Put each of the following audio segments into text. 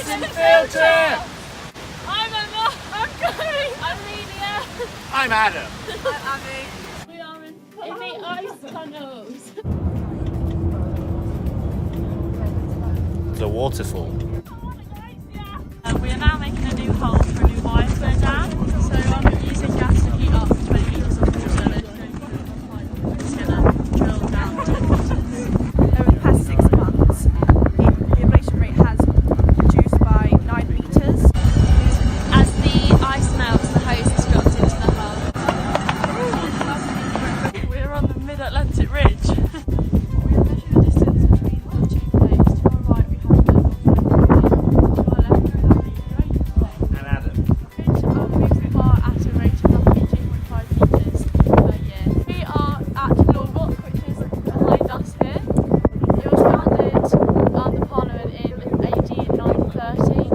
in field trip! I'm Emma. I'm Chloe. I'm Lelia. I'm Adam. I'm Abby. We are in the ice tunnels. The waterfall. We are now making a new hole for a new wire to go down. So I'm using gas to heat up 20 metres of water and then it's going to drill down 10 metres. Over the past 6 months, the ablation rate has reduced by 9 metres. As the ice melts, the hose is dropped into the hole. We're on the Mid-Atlantic Ridge. We are measuring the distance between the two plates. To our right we have the North Atlantic, to our left we have the Eurasian plate. And Adam. Ridge moves apart at a rate of roughly 2.5 metres per year. We are at Lord Rock, which is behind us here. It was founded on the Parliament in AD 930.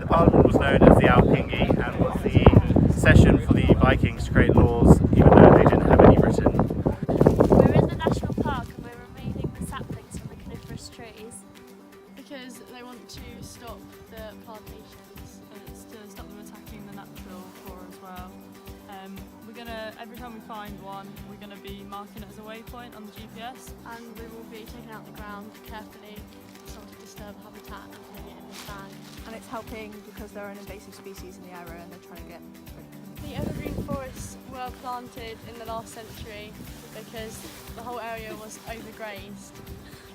The Parliament was known as the Althing and was the session for the Vikings to create laws, even though they didn't have any written. We're in the national park and we're removing the saplings from the coniferous trees because they want to stop the plantations and it's to stop them attacking the natural flora as well. Every time we find one, we're going to be marking it as a waypoint on the GPS and we will be taking out the ground carefully so not to disturb habitat and putting it in the bag. And it's helping because there are an invasive species in the area and they're trying to get rid of them. The evergreen forests were planted in the last century because the whole area was overgrazed,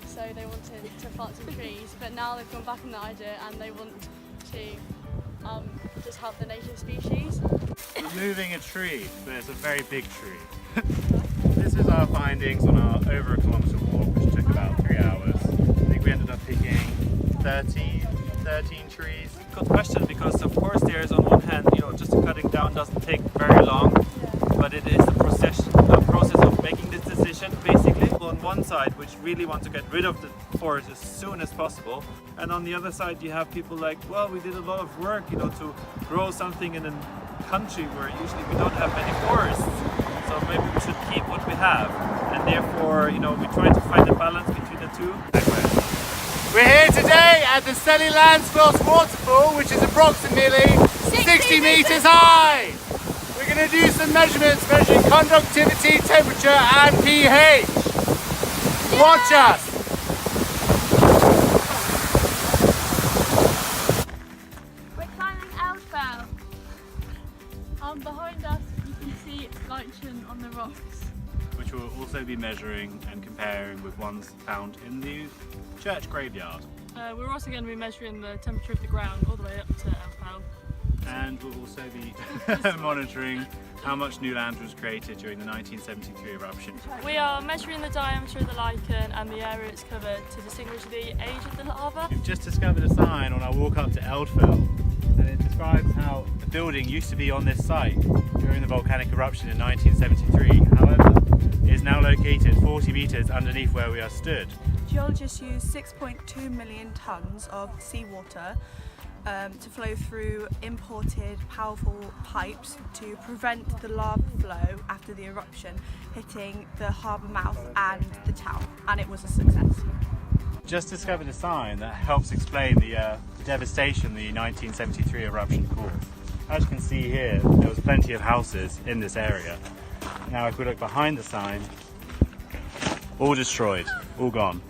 so they wanted to plant some trees, but now they've gone back on the idea and they want to just help the native species. Removing a tree, but it's a very big tree. This is our findings on our over a kilometre walk, which took about 3 hours. I think we ended up picking 13 trees. Good question, because of course there's on one hand, just cutting down doesn't take very long, but it is a process of making this decision basically. On one side, which really want to get rid of the forest as soon as possible, and on the other side you have people like, well, we did a lot of work, to grow something in a country where usually we don't have many forests, so maybe we should keep what we have, and therefore, we try to find a balance between the two. We're here today at the Selly Landsfloss waterfall, which is approximately 60 metres high. We're going to do some measurements, measuring conductivity, temperature and pH. Watch us! We're climbing Eldfell. Behind us you can see lichen on the rocks. Which we'll also be measuring and comparing with ones found in the church graveyard. We're also going to be measuring the temperature of the ground all the way up to Eldfell. And we'll also be monitoring how much new land was created during the 1973 eruption. We are measuring the diameter of the lichen and the area it's covered to distinguish the age of the lava. We've just discovered a sign on our walk up to Eldfell, and it describes how the building used to be on this site during the volcanic eruption in 1973. However, it is now located 40 metres underneath where we are stood. Geologists use 6.2 million tonnes of seawater to flow through imported powerful pipes to prevent the lava flow after the eruption hitting the harbour mouth and the town, and it was a success. Just discovered a sign that helps explain the devastation the 1973 eruption caused. As you can see here, there was plenty of houses in this area. Now if we look behind the sign, all destroyed, all gone.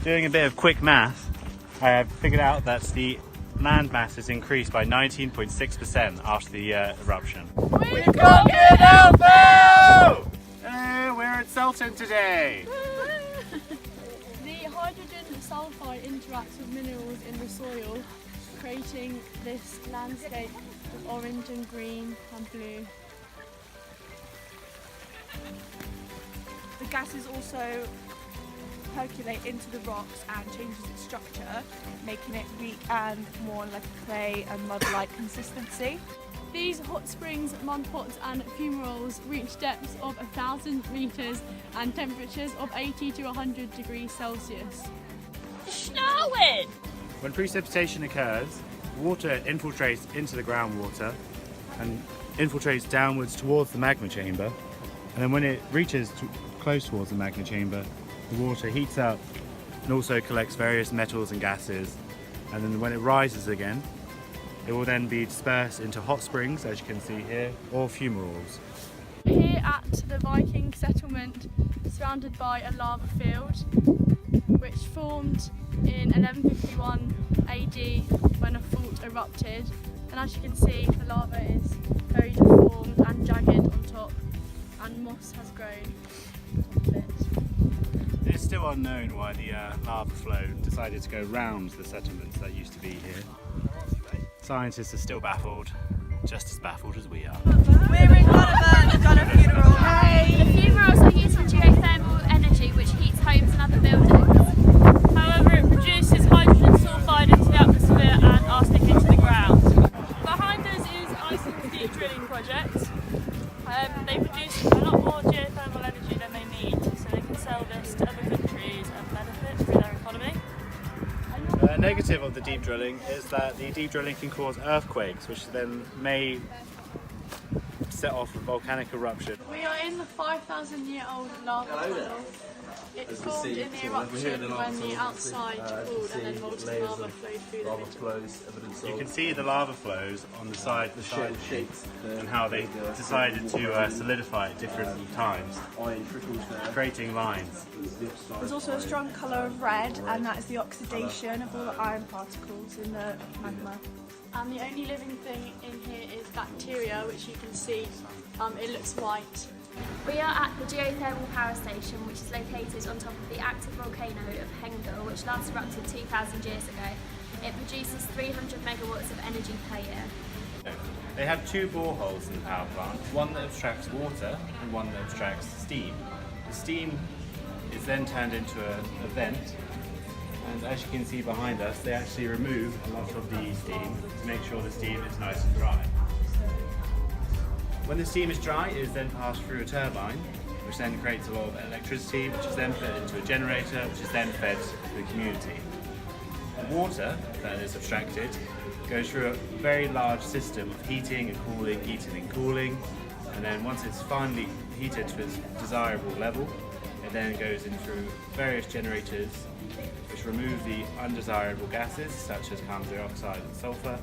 Doing a bit of quick math, I have figured out that the land mass has increased by 19.6% after the eruption. We've conquered Eldfell! We're at Sultan today. The hydrogen sulfide interacts with minerals in the soil, creating this landscape of orange and green and blue. The gases also percolate into the rocks and changes its structure, making it weak and more like a clay and mud-like consistency. These hot springs, mud pots and fumaroles reach depths of 1,000 metres and temperatures of 80 to 100 degrees Celsius. Snowing! When precipitation occurs, water infiltrates into the groundwater and infiltrates downwards towards the magma chamber, and then when it reaches close towards the magma chamber, the water heats up and also collects various metals and gases and then when it rises again, it will then be dispersed into hot springs, as you can see here, or fumaroles. Here at the Viking settlement, surrounded by a lava field, which formed in 1151 AD when a fault erupted. And as you can see, the lava is very deformed and jagged on top, and moss has grown on top of it. It's still unknown why the lava flow decided to go round the settlements that used to be here. Scientists are still baffled, just as baffled as we are. We're in Donovan, we've got a funeral. Hey! The fumaroles are using geothermal energy which heats homes and other buildings. However, it produces hydrogen sulfide into the atmosphere and arsenic into the ground. Behind us is Iceland's deep drilling project. They produce a lot more geothermal energy than they need, so they can sell this to other countries and benefit through their economy. A negative of the deep drilling is that the deep drilling can cause earthquakes, which then may set off a volcanic eruption. We are in the 5,000-year-old lava tunnel. It formed in the eruption when the outside cooled and then molten lava flowed through the middle. You can see the lava flows on the side sheets and how they decided to solidify at different times, creating lines. There's also a strong colour of red, and that is the oxidation of all the iron particles in the magma. And the only living thing in here is bacteria, which you can see, it looks white. We are at the geothermal power station, which is located on top of the active volcano of Hengel, which last erupted 2,000 years ago. It produces 300 megawatts of energy per year. They have two boreholes in the power plant, one that abstracts water and one that abstracts steam. The steam is then turned into a vent, and as you can see behind us, they actually remove a lot of the steam to make sure the steam is nice and dry. When the steam is dry, it is then passed through a turbine, which then creates a lot of electricity, which is then fed into a generator, which is then fed to the community. The water that is abstracted goes through a very large system of heating and cooling, and then once it's finally heated to its desirable level, it then goes in through various generators which remove the undesirable gases such as carbon dioxide and sulfur,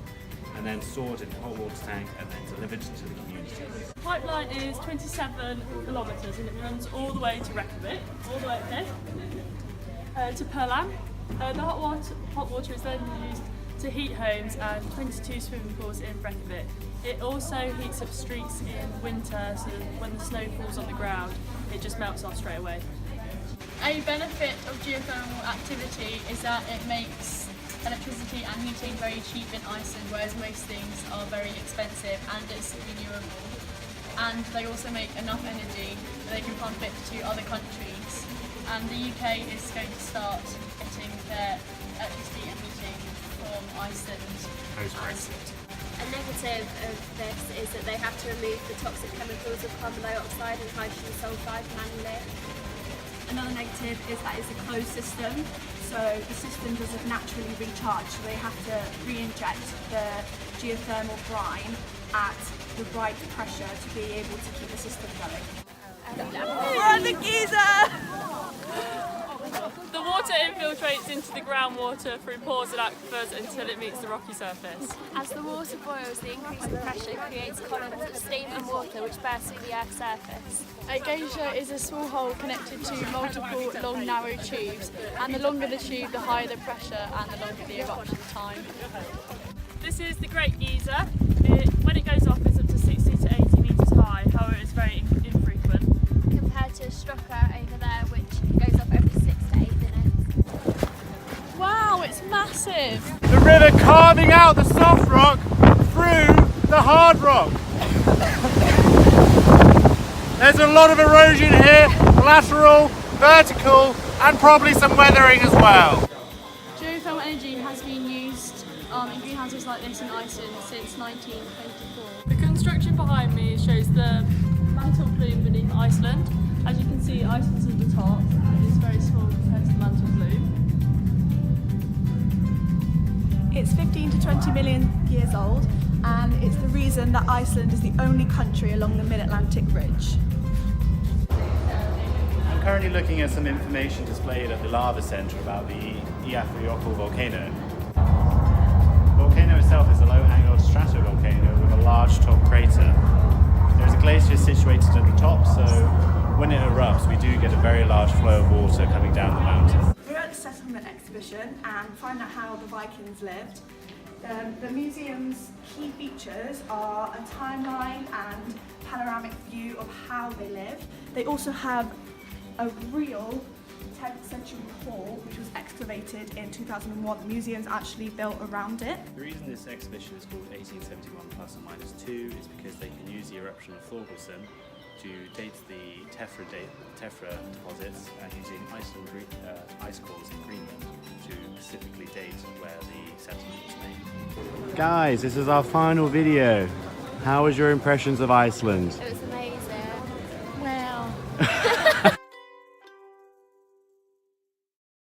and then stored in a hot water tank and then delivered to the community. The pipeline is 27 kilometres and it runs all the way to Reykjavik, all the way ahead to Perlan. The hot water is then used to heat homes and 22 swimming pools in Reykjavik. It also heats up streets in winter, so that when the snow falls on the ground, it just melts off straight away. A benefit of geothermal activity is that it makes electricity and heating very cheap in Iceland, whereas most things are very expensive, and it's renewable. And they also make enough energy that they can pump it to other countries. And the UK is going to start getting their electricity and heating from Iceland. Post-Brexit. A negative of this is that they have to remove the toxic chemicals of carbon dioxide and hydrogen sulfide manually. Another negative is that it's a closed system, so the system doesn't naturally recharge, so they have to re-inject the geothermal brine at the right pressure to be able to keep the system going. We're on the geyser! The water infiltrates into the groundwater through pores and aquifers until it meets the rocky surface. As the water boils, the increase in pressure creates columns of steam and water which burst through the Earth's surface. A geyser is a small hole connected to multiple long narrow tubes, and the longer the tube, the higher the pressure and the longer the eruption time. This is the Great Geyser. When it goes off, it's up to 60 to 80 metres high, however it's very infrequent. Compared to Strokka over there, which goes up every 6 to 8 minutes. Wow, it's massive! The river carving out the soft rock through the hard rock. There's a lot of erosion here, lateral, vertical, and probably some weathering as well. Geothermal energy has been used in greenhouses like this in Iceland since 1924. The construction behind me shows the mantle plume beneath Iceland. As you can see, Iceland's at the top and it's very small compared to the mantle plume. It's 15 to 20 million years old, and it's the reason that Iceland is the only country along the Mid-Atlantic Ridge. I'm currently looking at some information displayed at the lava centre about the GV3IFC volcano. The volcano itself is a low-angled stratovolcano with a large top crater. There is a glacier situated at the top, so when it erupts we do get a very large flow of water coming down the mountain. We're at the settlement exhibition and find out how the Vikings lived. The museum's key features are a timeline and panoramic view of how they lived. They also have a real 10th century hall which was excavated in 2001. The museum's actually built around it. The reason this exhibition is called 1871 plus or minus 2 is because they can use the eruption of Thorgelson to date the tephra deposits and using Iceland ice cores in Greenland to specifically date where the settlement was made. Guys, this is our final video. How was your impressions of Iceland? It